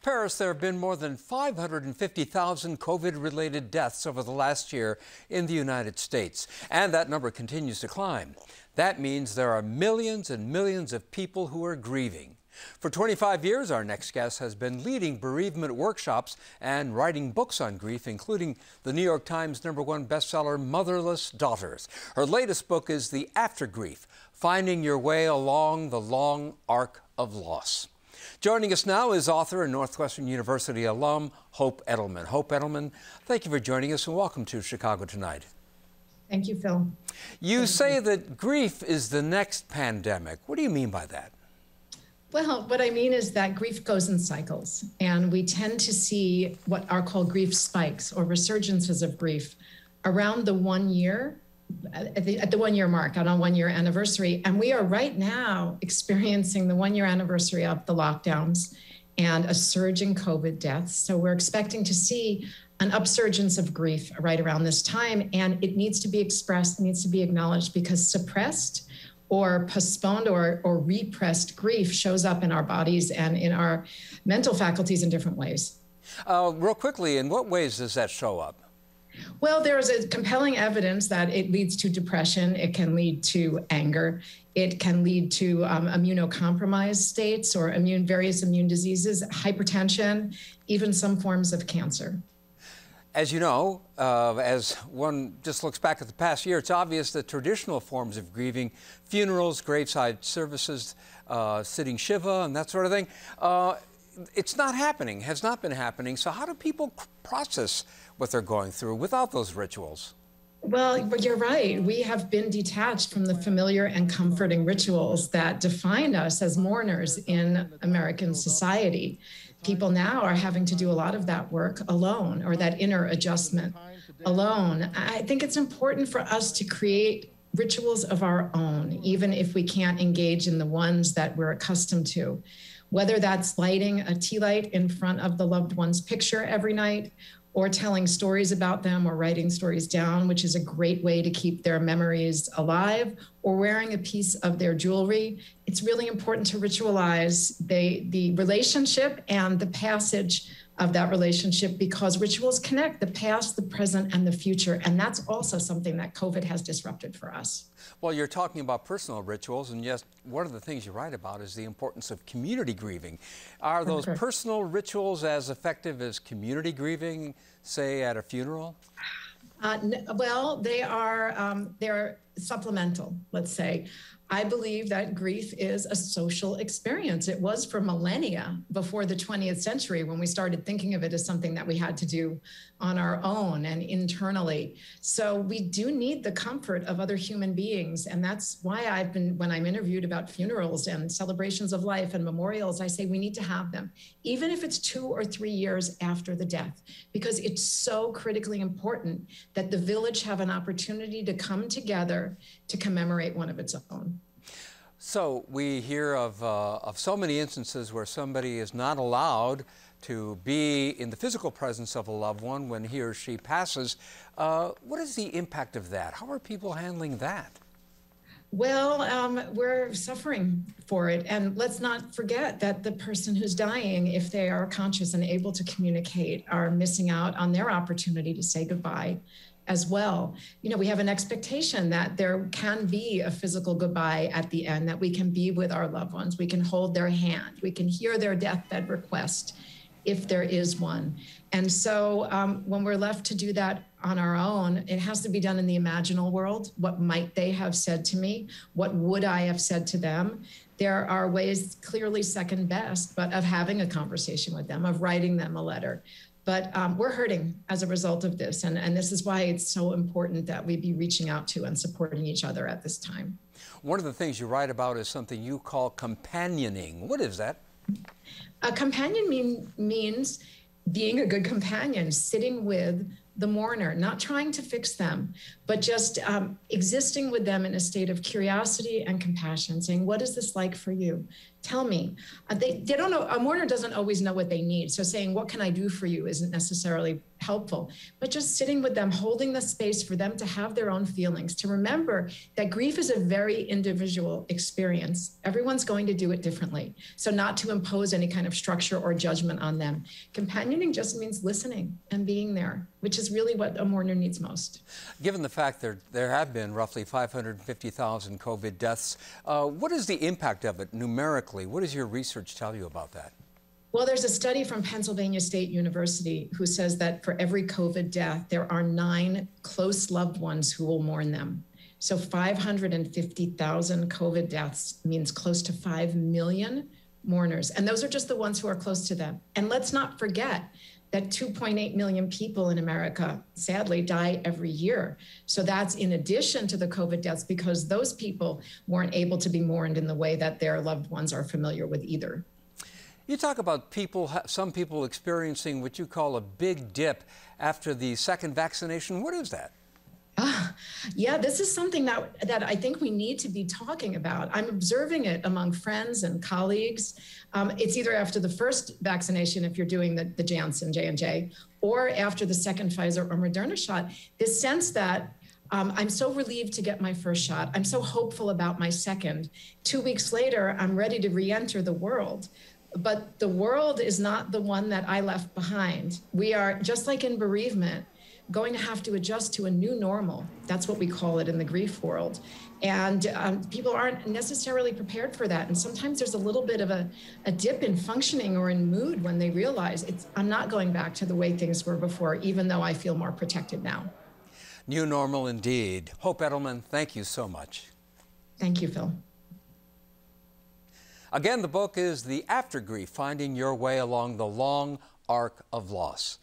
Paris, there have been more than 550,000 COVID-related deaths over the last year in the United States, and that number continues to climb. That means there are millions and millions of people who are grieving. For 25 years, our next guest has been leading bereavement workshops and writing books on grief, including the New York Times #1 bestseller, Motherless Daughters. Her latest book is The After Grief: Finding Your Way Along the Long Arc of Loss. Joining us now is author and Northwestern University alum, Hope Edelman. Hope Edelman, thank you for joining us and welcome to Chicago Tonight. Thank you, Phil. You say that grief is the next pandemic. What do you mean by that? Well, what I mean is that grief goes in cycles, and we tend to see what are called grief spikes or resurgences of grief around the 1 year, at the 1 year mark, on a 1 year anniversary. And we are right now experiencing the 1 year anniversary of the lockdowns and a surge in COVID deaths. So we're expecting to see an upsurgence of grief right around this time, and it needs to be expressed, needs to be acknowledged, because suppressed or postponed or repressed grief shows up in our bodies and in our mental faculties in different ways. Real quickly, in what ways does that show up? Well, there is a compelling evidence that it leads to depression. It can lead to anger. It can lead to immunocompromised states or various immune diseases, hypertension, even some forms of cancer. As you know, as one just looks back at the past year, it's obvious that traditional forms of grieving, funerals, graveside services, sitting Shiva and that sort of thing, it's not happening, has not been happening. So how do people process what they're going through without those rituals? Well, you're right. We have been detached from the familiar and comforting rituals that define us as mourners in American society. People now are having to do a lot of that work alone, or that inner adjustment alone. I think it's important for us to create rituals of our own, even if we can't engage in the ones that we're accustomed to. Whether that's lighting a tea light in front of the loved one's picture every night, or telling stories about them, or writing stories down, which is a great way to keep their memories alive, or wearing a piece of their jewelry. It's really important to ritualize the relationship and the passage of that relationship, because rituals connect the past, the present, and the future. And that's also something that COVID has disrupted for us. Well, you're talking about personal rituals, and yes, one of the things you write about is the importance of community grieving. Are those personal rituals as effective as community grieving, say, at a funeral? Well, they're supplemental, let's say. I believe that grief is a social experience. It was for millennia before the 20th century, when we started thinking of it as something that we had to do on our own and internally. So we do need the comfort of other human beings. And that's why when I'm interviewed about funerals and celebrations of life and memorials, I say we need to have them, even if it's 2 or 3 years after the death, because it's so critically important that the village have an opportunity to come together to commemorate one of its own. So we hear of so many instances where somebody is not allowed to be in the physical presence of a loved one when he or she passes. What is the impact of that? How are people handling that? Well, we're suffering for it. And let's not forget that the person who's dying, if they are conscious and able to communicate, are missing out on their opportunity to say goodbye as well. You know, we have an expectation that there can be a physical goodbye at the end, that we can be with our loved ones, we can hold their hand, we can hear their deathbed request, if there is one. And so when we're left to do that on our own, it has to be done in the imaginal world. What might they have said to me? What would I have said to them? There are ways, clearly second best, but of having a conversation with them, of writing them a letter. But we're hurting as a result of this. And this is why it's so important that we be reaching out to and supporting each other at this time. One of the things you write about is something you call companioning. What is that? A companion means being a good companion, sitting with the mourner, not trying to fix them, but just existing with them in a state of curiosity and compassion, saying, what is this like for you? Tell me. They don't know. A mourner doesn't always know what they need. So saying, what can I do for you, isn't necessarily helpful. But just sitting with them, holding the space for them to have their own feelings, to remember that grief is a very individual experience. Everyone's going to do it differently. So not to impose any kind of structure or judgment on them. Companioning just means listening and being there, which is really what a mourner needs most. Given the fact that there have been roughly 550,000 COVID deaths, what is the impact of it numerically? What does your research tell you about that? Well, there's a study from Pennsylvania State University who says that for every COVID death, there are 9 close loved ones who will mourn them. So 550,000 COVID deaths means close to 5 million mourners. And those are just the ones who are close to them. And let's not forget that 2.8 million people in America, sadly, die every year. So that's in addition to the COVID deaths, because those people weren't able to be mourned in the way that their loved ones are familiar with either. You talk about some people experiencing what you call a big dip after the second vaccination. What is that? Yeah, this is something that I think we need to be talking about. I'm observing it among friends and colleagues. It's either after the first vaccination, if you're doing the Janssen, J&J, or after the second Pfizer or Moderna shot, this sense that I'm so relieved to get my first shot. I'm so hopeful about my second. 2 weeks later, I'm ready to re-enter the world. But the world is not the one that I left behind. We are, just like in bereavement, going to have to adjust to a new normal. That's what we call it in the grief world. And people aren't necessarily prepared for that. And sometimes there's a little bit of a dip in functioning or in mood when they realize I'm not going back to the way things were before, even though I feel more protected now. New normal indeed. Hope Edelman, thank you so much. Thank you, Phil. Again, the book is The After Grief, Finding Your Way Along the Long Arc of Loss.